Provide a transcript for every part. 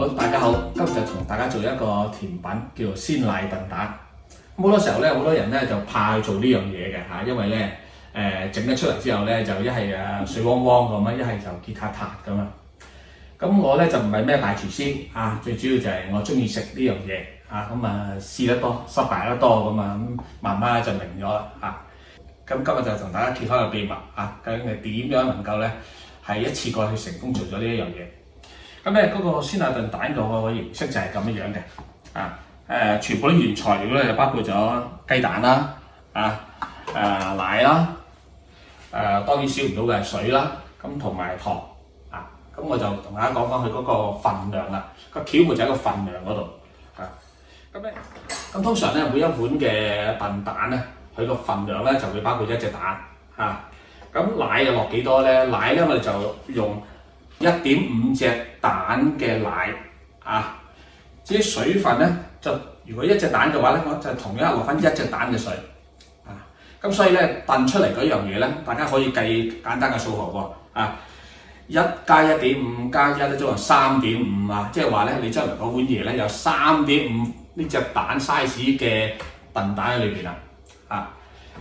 好，大家好，今日就同大家做一個甜品，叫做鮮奶燉蛋。好多時候咧，好多人咧就怕去做呢樣嘢嘅嚇，因為咧整得出嚟之後咧，就一係水汪汪咁啊，一係就結撻撻咁啊。咁我咧就唔係咩大廚師啊，最主要就係我中意食呢樣嘢啊，咁啊試得多，失敗得多咁啊，咁慢慢就明咗啦啊。咁今日就同大家揭開個秘密啊，究竟係點樣能夠咧係一次過去成功做咗呢一樣嘢？咁咧嗰個鮮奶燉蛋個形式就係咁樣嘅啊。全部啲原材料咧就包括咗雞蛋啦、奶啦、當然少唔到嘅係水啦，咁同埋糖啊。咁我就同大家講講佢嗰個份量啦。個竅門就喺個份量嗰度啊。咁通常咧每一碗嘅燉蛋咧，佢個份量咧就會包括一隻蛋啊。咁奶又落幾多咧？奶咧我哋就用1.5隻蛋嘅奶啊。至於水分咧，就如果一隻蛋嘅話咧，我就同樣落翻一隻蛋嘅水啊。咁所以咧燉出嚟嗰樣嘢咧，大家可以計簡單嘅數學喎啊。1加1.5加1咧，即係3.5啊。即係話咧，你將來嗰碗嘢咧有3.5呢隻蛋 size 嘅燉蛋喺裏邊啦啊。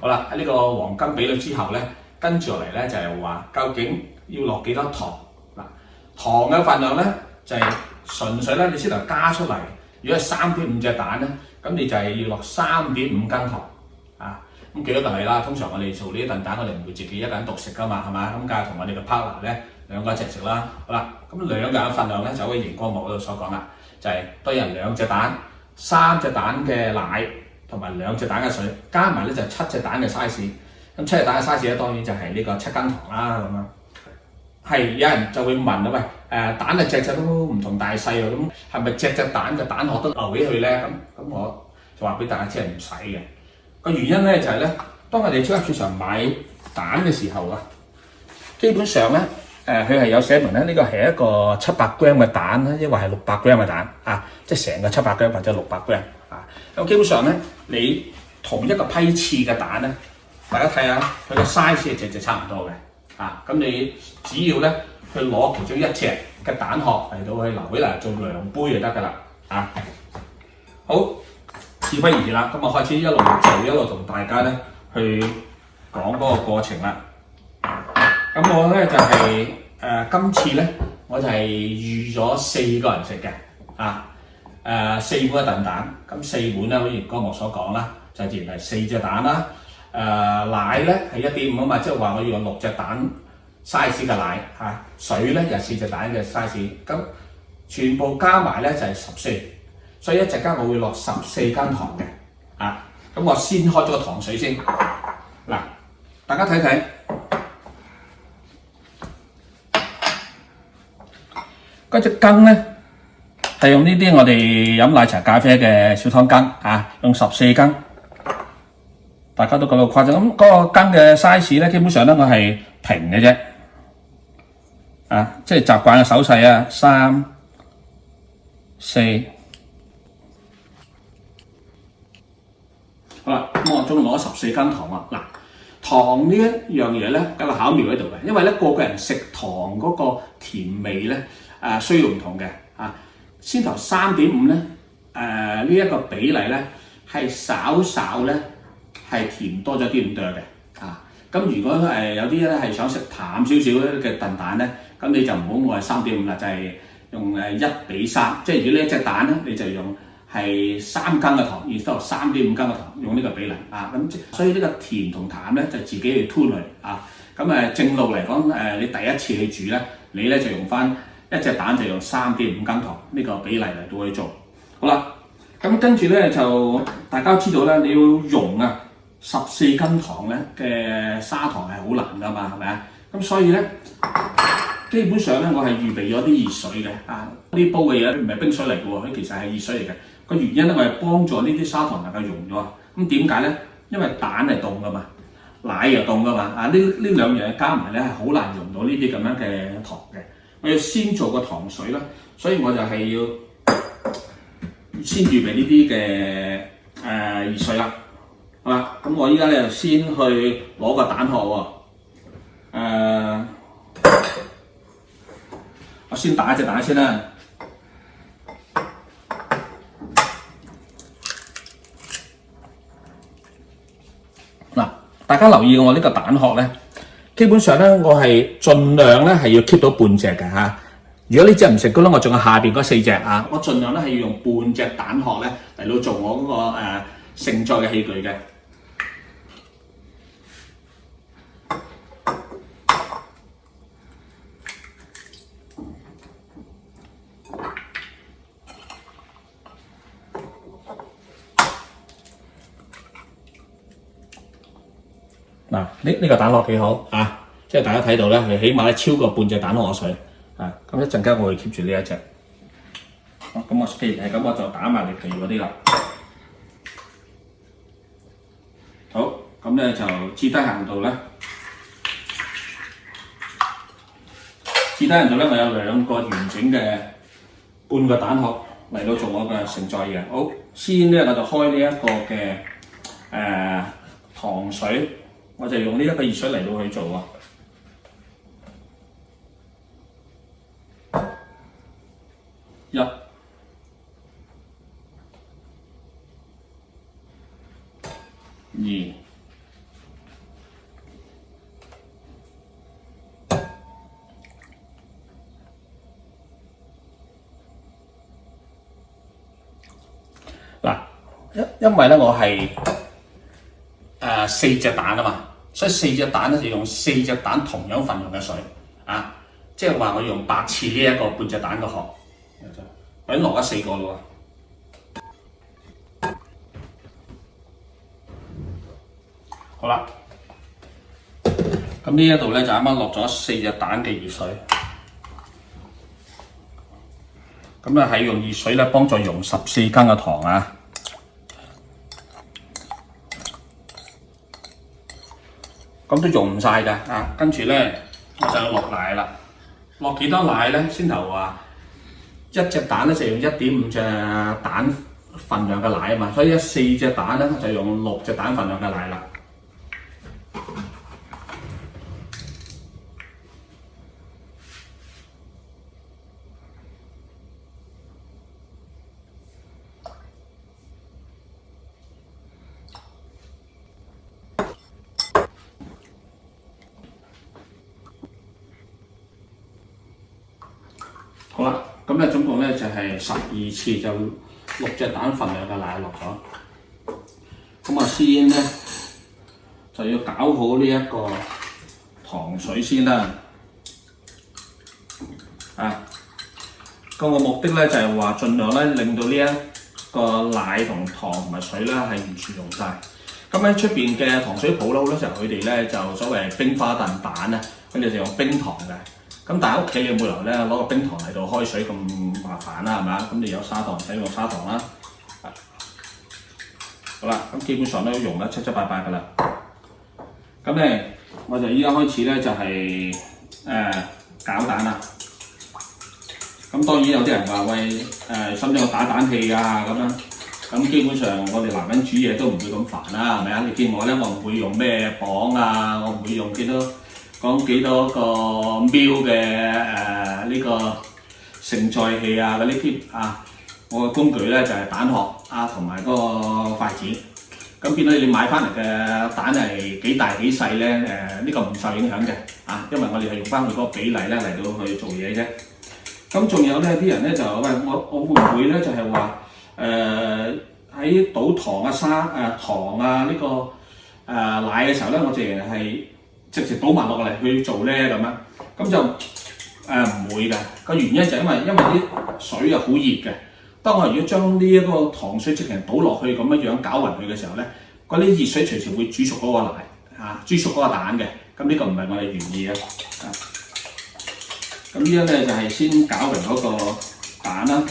好啦，喺呢個黃金比率之後咧，跟住落嚟咧就係話究竟要落幾多糖嗱？糖嘅份量咧就係純粹咧，你先頭加出嚟。如果係3.5隻蛋咧，咁你就係要落3.5斤糖啊。咁舉一個例啦，通常我哋做呢啲燉蛋，我哋唔會自己一個人獨食噶嘛，係嘛？咁梗係同我哋嘅 partner 咧兩個一齊食啦。好啦，咁兩個人嘅份量咧就喺熒光幕嗰度所講啦，就係對人2隻蛋、3隻蛋嘅奶同埋2隻蛋嘅水，加埋咧就7隻蛋嘅 size。咁7隻蛋嘅 size 咧當然就係呢個7斤糖啦咁樣。係有人就會問啦，喂蛋係隻隻都唔同大細喎，咁係咪隻蛋嘅蛋殼都留起去咧？咁我就話俾大家知係唔使嘅。個原因咧就係咧，當我哋超級市場買蛋嘅時候啊，基本上咧佢係有寫明咧，呢個係一個700 gram 嘅蛋啦，抑或係600 gram 嘅蛋啊，即係成個700 gram 或者600 gram 啊。咁基本上咧，你同一個批次嘅蛋咧，大家睇下佢個 size 係隻差唔多嘅。啊，咁你只要咧去攞其中一隻嘅蛋殼嚟到去留起嚟做量杯就得㗎啦，啊，好，事不宜遲啦，咁我開始一路做一路同大家咧去講嗰個過程啦。咁我咧就係今次咧我就係預咗4個人食嘅，啊，4碗嘅燉蛋，咁4碗咧好似剛我所講啦，就自然係4隻蛋啦。奶咧係1.5啊嘛，即係話我要用6隻蛋 size 嘅奶嚇，水咧就4隻蛋嘅 size， 咁全部加埋咧就係14，所以一陣間我會落14斤糖嘅啊。咁我先開咗個糖水先，嗱，大家睇睇，嗰隻羹咧係用呢啲我哋飲奶茶咖啡嘅小湯羹啊，用14斤。大家都覺得誇張，咁嗰個羹嘅 size 咧，基本上咧我係平嘅啫，啊，即係習慣嘅手勢啊，3、4，好啦，咁我總共攞14斤糖啊，嗱，糖呢一樣嘢咧有個巧妙喺度嘅，因為咧個人食糖嗰個甜味咧需要唔同嘅啊，先頭3.5咧呢一個比例咧係稍稍咧。係甜多咗啲咁多嘅啊！咁如果有啲咧係想食淡少少嘅燉蛋咧，咁你就唔好愛3.5啦，就係用1:3，即係如果呢一隻蛋咧，你就用係3斤嘅糖，然之後3.5斤嘅糖，用呢個比例啊！咁所以呢個甜同淡咧就自己去 tune 佢啊！咁正路嚟講你第一次去煮咧，你咧就用翻一隻蛋就用3.5斤糖呢個比例嚟到去做。好啦，咁跟住咧就大家知道咧，你要溶啊14斤糖咧嘅砂糖係好難噶嘛，係咪啊？咁所以咧，基本上咧我係預備咗啲熱水嘅啊，呢煲嘅嘢唔係冰水嚟嘅喎，佢其實係熱水嚟嘅。個原因咧，我係幫助呢啲砂糖能夠溶咗。咁點解咧？因為蛋係凍噶嘛，奶又凍噶嘛，啊呢兩樣嘢加埋咧係好難溶到呢啲咁樣嘅糖嘅。我要先做個糖水啦，所以我就係要先預備呢啲嘅熱水啦。好啦，咁我依家咧就先去攞個蛋殼喎，我先打一隻蛋先啦。大家留意我呢個蛋殼咧，基本上咧我係盡量咧係要 keep 到半隻嘅嚇。如果呢隻唔成功咧，我仲有下邊嗰4隻啊，我盡量咧係要用半隻蛋殼咧嚟到做我嗰個盛載嘅器具嘅。嗱，呢個蛋殼幾好啊！即係大家睇到咧，係起碼咧超過半隻蛋殼水啊！咁一陣間我會 keep 住呢一隻。咁我既然係咁，我就打埋你其餘嗰啲啦。好，咁咧就至低限度咧，至低限度咧，我有2個完整嘅半個蛋殼嚟到做我嘅盛載嘅。好，先咧我就開呢一個嘅糖水。我就用呢一個熱水嚟到去做啊！一、二、嗱，因為咧我係4隻蛋啊嘛，所以4隻蛋咧就用4隻蛋同樣份量嘅水啊，即係話我用8次呢一個半隻蛋嘅殼，我已經落咗4個咯喎。好啦，咁呢一度咧就啱啱落咗4隻蛋嘅熱水，咁咧係用熱水咧幫助溶14羹嘅糖啊。咁都用唔晒㗎啊！跟住咧我就落奶啦，落幾多奶咧？先頭話1隻蛋咧就用1.5隻蛋份量嘅奶啊嘛，所以4隻蛋咧就用6隻蛋份量嘅奶啦。好啦，咁咧總共咧就係12次，就6隻蛋份量嘅奶落咗。咁啊先咧就要搞好呢一個糖水先啦。啊，個目的咧就係話盡量咧令到呢一個奶同糖同埋水咧係完全溶晒。咁喺出邊嘅糖水鋪咧，好多時候佢哋咧就所謂冰花燉蛋啊，佢哋就用冰糖嘅。咁但係屋企你冇理由咧攞個冰糖嚟到開水咁麻煩啦，係咪啊？咁你有砂糖使用砂糖啦。好啦，咁基本上都溶得七七八八㗎啦。咁咧我就依家開始咧就係攪蛋啦。咁當然有啲人話喂使唔使我打蛋器啊咁樣？咁基本上我哋男人煮嘢都唔會咁煩啦，係咪啊？你見我咧，我唔會用咩磅啊，我唔會用幾多個ml嘅呢個盛載器啊嗰啲添啊。我嘅工具咧就係蛋殼啊同埋嗰個筷子。咁變到你買翻嚟嘅蛋係幾大幾細咧？呢個唔受影響嘅啊，因為我哋係用翻佢嗰個比例咧嚟到去做嘢啫。咁仲有咧啲人咧就喂我會唔會咧就係話喺倒糖啊糖啊呢個奶嘅時候咧，我淨係直接倒埋落嚟去做咧咁樣，咁就唔會嘅。個原因就係因為啲水啊好熱嘅。當我如果將呢一個糖水直情倒落去咁樣攪勻佢嘅時候咧，嗰啲熱水隨時會煮熟嗰個奶啊，煮熟嗰個蛋嘅。咁呢個唔係我哋原意嘅。咁呢樣咧就係先攪勻嗰個蛋啦。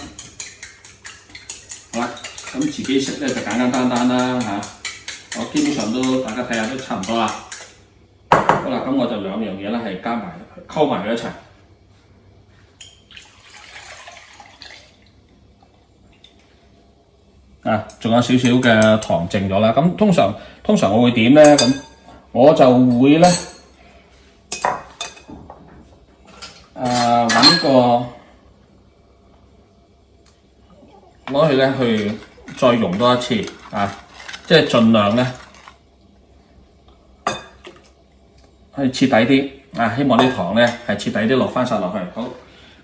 好啦，咁自己食咧就簡簡單單啦嚇。我基本上都大家睇下都差唔多啦。好啦，咁我就兩樣嘢咧係加埋溝埋佢一齊。仲有少少嘅糖剩咗啦。咁通常我會點咧？咁我就會咧揾個攞去咧去再溶多一次啊，即係盡量咧去徹底啲啊！希望啲糖咧係徹底啲落翻晒落去。好，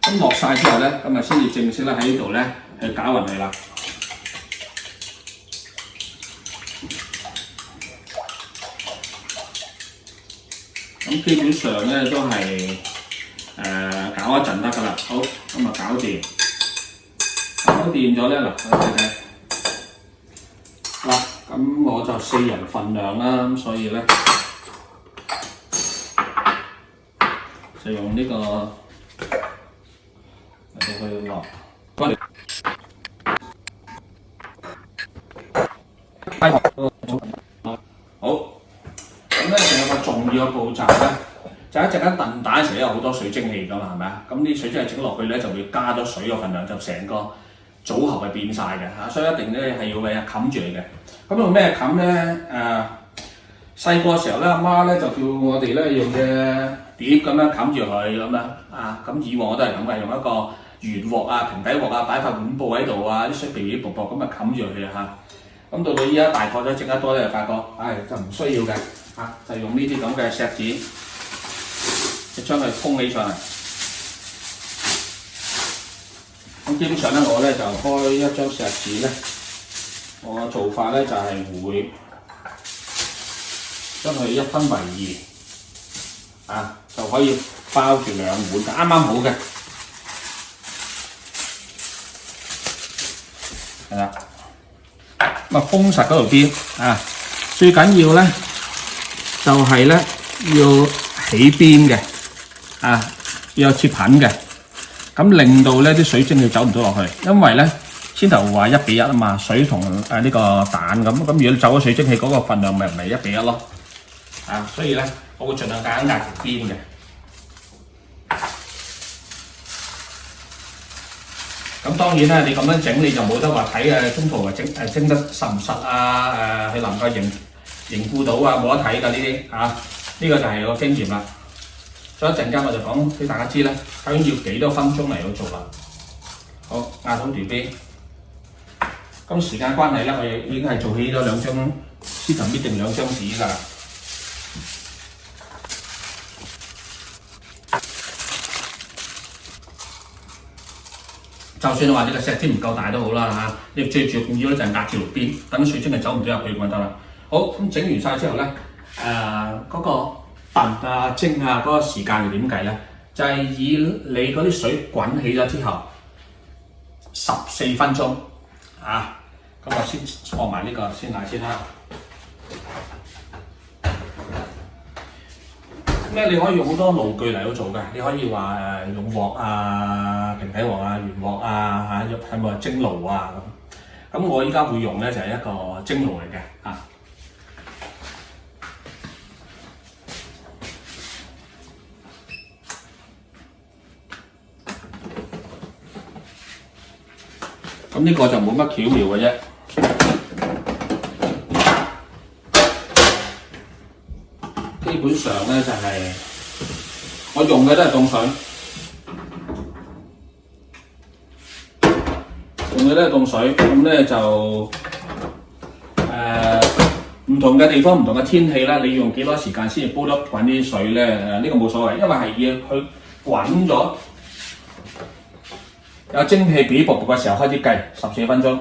咁落晒之後咧，咁啊先至正式咧喺呢度咧去攪勻佢啦。咁基本上咧都係搞一陣得㗎啦。好，咁啊搞掂，搞掂咗咧嗱，睇睇嗱，咁我就4人份量啦，咁所以咧就用呢個嚟到去落。好，咁咧仲有個重要嘅步驟咧，就一陣間燉蛋時有好多水蒸氣㗎嘛，係咪啊？咁啲水蒸氣整落去咧，就會加咗水嘅份量，就成個組合係變晒嘅嚇，所以一定咧係要嘅冚住嚟嘅。咁用咩冚咧？細個時候咧，阿媽咧就叫我哋咧用嘅碟咁樣冚住佢咁樣啊。咁以往我都係咁嘅，用一個圓鑊啊、平底鑊啊，擺塊碗布喺度啊，啲水皮薄薄咁啊冚住佢嚇。咁到依家大個咗整得多咧，就發覺就唔需要嘅嚇，就用呢啲咁嘅錫紙，就將佢封起上嚟。咁基本上咧，我咧就開一張錫紙咧，我嘅做法咧就係會將佢1分為2，就可以包住2碗，啱啱好嘅，係啦。咁啊封實嗰條邊最緊要咧就係咧要起邊嘅要有切痕嘅，咁令到咧啲水蒸氣走唔到落去，因為咧先頭話1比1啊嘛，水同呢個蛋咁，如果你走咗水蒸氣嗰個份量咪唔係1比1咯，所以咧我會盡量夾硬壓條邊嘅。咁當然咧，你咁樣整你就冇得話睇中途蒸得實唔實佢能夠凝固到冇得睇㗎呢啲呢個就係個經驗啦。所以一陣間我就講俾大家知咧，究竟要幾多分鐘嚟到做啦。好，壓好條邊。咁時間關係咧，我已經係做起咗2張司藤搣定2張紙㗎啦。就算你話你個錫紙唔夠大都好啦你最重要咧就係壓住條邊，等水蒸氣走唔到入去咁就得啦。好，咁整完晒之後咧，嗰個燉蒸嗰個時間係點計咧？就係以你嗰啲水滾起咗之後14分鐘咁我先放埋呢個鮮奶先啦。咁你可以用好多爐具嚟到做嘅，你可以話用鑊平底鑊圓鑊係咪蒸爐咁我依家會用咧就係一個蒸爐嚟嘅咁呢個就冇乜巧妙嘅啫。基本上咧就係我用嘅都係凍水，咁咧就唔同嘅地方、唔同嘅天氣啦，你用幾多時間先至煲得滾啲水咧？呢個冇所謂，因為係要佢滾咗有蒸氣皮薄薄嘅時候開始計14分鐘。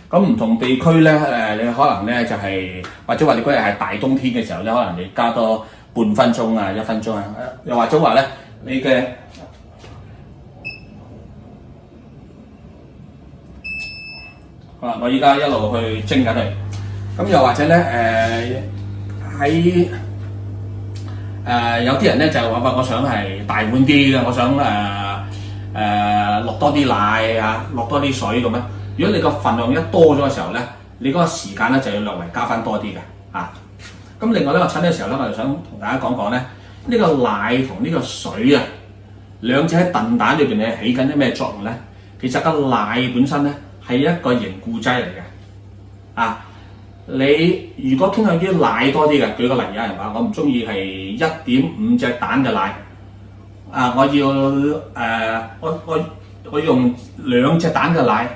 咁唔同地區咧你可能咧就係或者話你嗰日係大冬天嘅時候咧，可能你加多半分鐘1分鐘又或者話咧你嘅我依家一路去蒸緊佢。咁又或者咧有啲人咧就話我想係大碗啲嘅，我想落多啲奶落多啲水咁樣。如果你個份量一多咗嘅時候咧，你嗰個時間咧就要略為加翻多啲嘅咁另外咧，我趁呢個時候咧，我就想同大家講講咧，呢個奶同呢個水兩者喺燉蛋裏邊咧起緊啲咩作用咧？其實個奶本身咧係一個凝固劑嚟嘅你如果傾向於奶多啲嘅，舉個例，有人話我唔中意係1.5隻蛋嘅奶我要我用2隻蛋嘅奶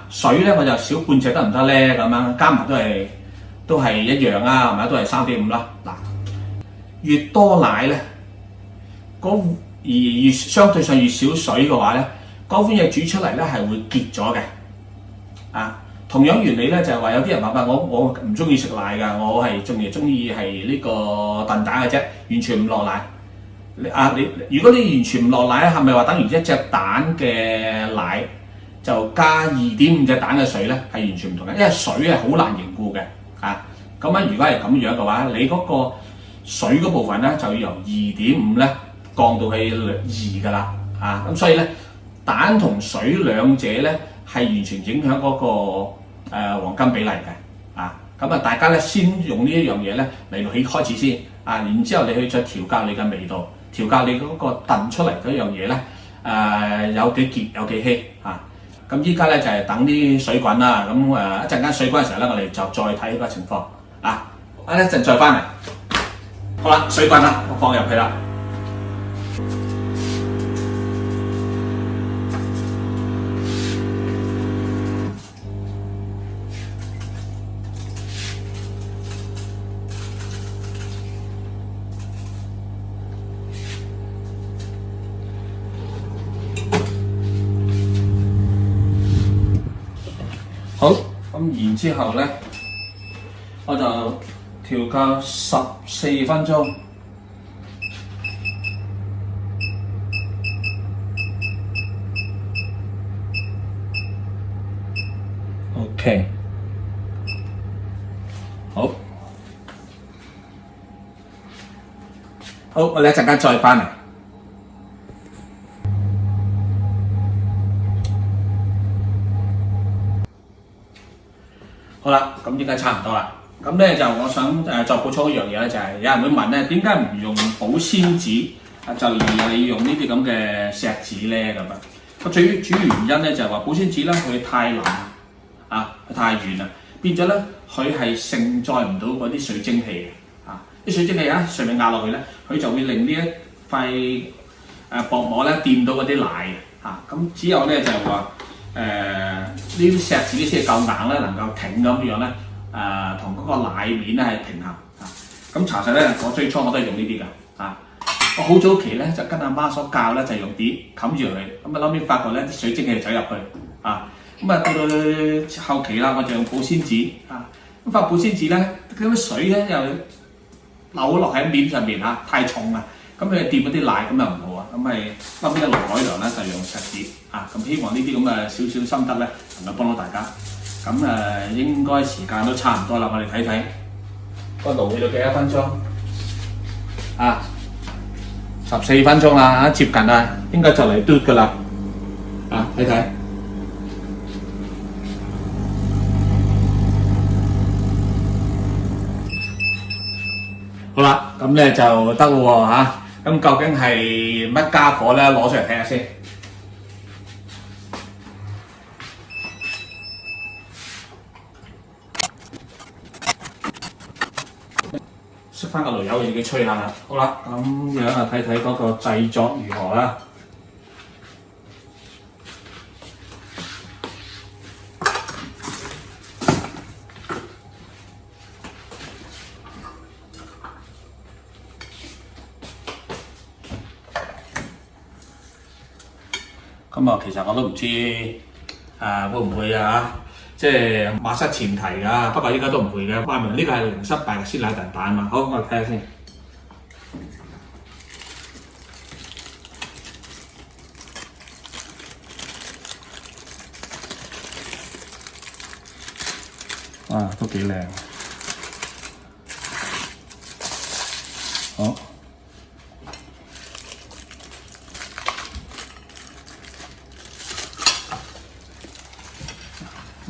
水咧我就少半隻得唔得咧？咁樣加埋都係一樣係咪？都係3.5啦。嗱，越多奶咧，越相對上越少水嘅話咧，嗰款嘢煮出嚟咧係會結咗嘅。同樣原理咧就係話有啲人話我唔中意食奶㗎，我係中意係呢個燉蛋嘅啫，完全唔落奶。如果你完全唔落奶，係咪話等於一隻蛋嘅奶就加2.5隻蛋嘅水咧？係完全唔同嘅，因為水係好難凝固嘅。咁樣如果係咁樣嘅話，你嗰個水嗰部分咧就要由2.5咧降到去2㗎啦。咁所以咧蛋同水兩者咧係完全影響嗰個黃金比例嘅。咁大家咧先用呢一樣嘢咧嚟到開始先。然之後你去再調校你嘅味道，調校你嗰個燉出嚟嗰樣嘢咧有幾結有幾稀。咁依家咧就係等啲水滾啦。咁一陣間水滾嘅時候咧，我哋就再睇個情況。一陣再翻嚟。好啦，水滾啦，我放入去啦。好，咁然之後咧，我就調校14分鐘。OK， 好，我哋一陣間再翻嚟。好啦，咁應該差唔多啦。咁咧就我想再補充一樣嘢咧，就係有人會問咧，點解唔用保鮮紙就而係用呢啲咁嘅錫紙咧咁啊？個最主要原因咧就係話保鮮紙咧佢太腍佢太軟啦，變咗咧佢係承載唔到嗰啲水蒸氣嘅。啲水蒸氣上面壓落去咧，佢就會令呢一塊薄膜咧掂到嗰啲奶咁只有咧就係話呢啲錫紙先係夠硬咧，能夠挺咁樣咧，同嗰個奶面咧係平衡。咁查實咧，我最初我都係用呢啲㗎。我好早期咧就跟阿媽所教咧，就用碟冚住佢。咁後尾發覺咧啲水蒸氣走入去。咁到後期啦，我就用保鮮紙。咁發保鮮紙咧，嗰啲水咧又流落喺面上面太重啦。咁你掂嗰啲奶咁又唔好咁咪後尾一路改良咧，就用錫紙。咁希望呢啲咁嘅少少心得咧，能夠幫到大家。咁應該時間都差唔多啦，我哋睇睇個爐去到幾多分鐘？14分鐘啦，接近啦，應該就嚟嘟㗎啦。睇睇。好啦，咁咧就得喎。咁究竟係乜家伙咧？攞出嚟睇下先。熄翻個爐油，自己吹下啦。好啦，咁樣睇睇嗰個製作如何啦。其實我都唔知會唔會即係馬失前蹄㗎。不過依家都唔會嘅，話明呢個係零失敗嘅鮮奶燉蛋嘛。好，我哋睇下先。都幾靚。好。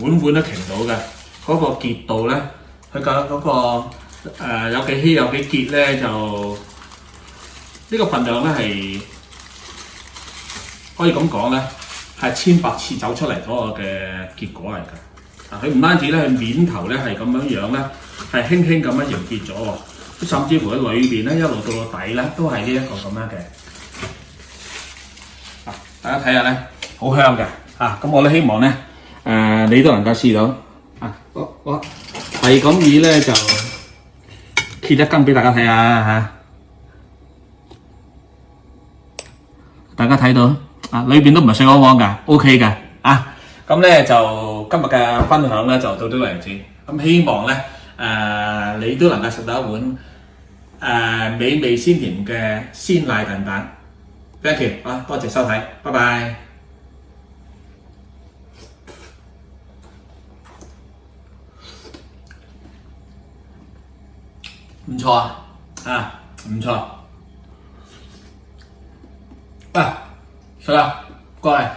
碗都擎到嘅，嗰個結度咧，佢嘅嗰個有幾稀有幾結咧，就呢個份量咧係可以咁講咧，係1,000,000次走出嚟嗰個嘅結果嚟㗎。佢唔單止咧，佢面頭咧係咁樣咧，係輕輕咁樣凝結咗喎，甚至乎喺裏邊咧一路到個底咧都係呢一個咁樣嘅。大家睇下咧，好香嘅。咁我都希望咧。你都能夠試到我係咁以咧就揭一羹俾大家睇下大家睇到啊，裏邊都唔係水汪汪㗎 ，OK 㗎啊。咁咧就今日嘅分享咧就到呢度為止。咁希望咧你都能夠食到一碗美味鮮甜嘅鮮奶燉蛋。Thank you 啊，多謝收睇，拜拜。唔錯啊，唔錯。啊，食啦，過嚟。